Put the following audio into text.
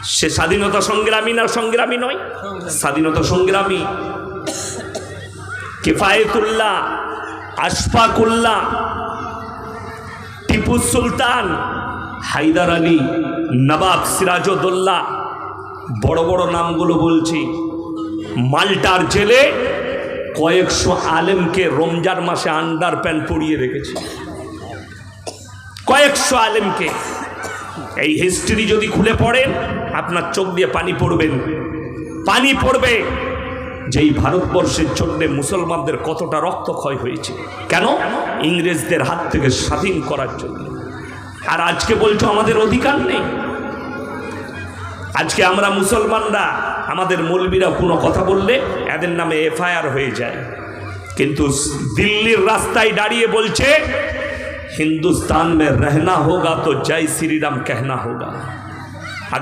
সে স্বাধীনতা সংগ্রামী না সংগ্রামী নয়? স্বাধীনতা সংগ্রামী। কিফায়েতুল্লাহ, আশফাকুল্লাহ, টিপু সুলতান, হায়দার আলী, নবাব সিরাজউদ্দৌলা, বড় বড় নামগুলো বলছি। মাল্টার জেলে কয়েকশো আলেমকে রমজান মাসে আন্ডার প্যান্ট পরিয়ে রেখেছে, কয়েকশো আলেমকে। এই হিস্ট্রি যদি খুলে পড়েন আপনার চোখ দিয়ে পানি পড়বেন, পানি পড়বে। যেই ভারতবর্ষের জন্য মুসলমানদের কতটা রক্তক্ষয় হয়েছে, কেন? ইংরেজদের হাত থেকে স্বাধীন করার জন্য। আর আজকে বলছো আমাদের অধিকার নেই। আজকে আমরা মুসলমানরা, আমাদের মৌলবীরা কোনো কথা বললে এদের নামে এফআইআর হয়ে যায়, কিন্তু দিল্লির রাস্তায় দাঁড়িয়ে বলছে হিন্দুস্তান মে রহনা হোগা তো জয় শ্রীরাম कहना होगा।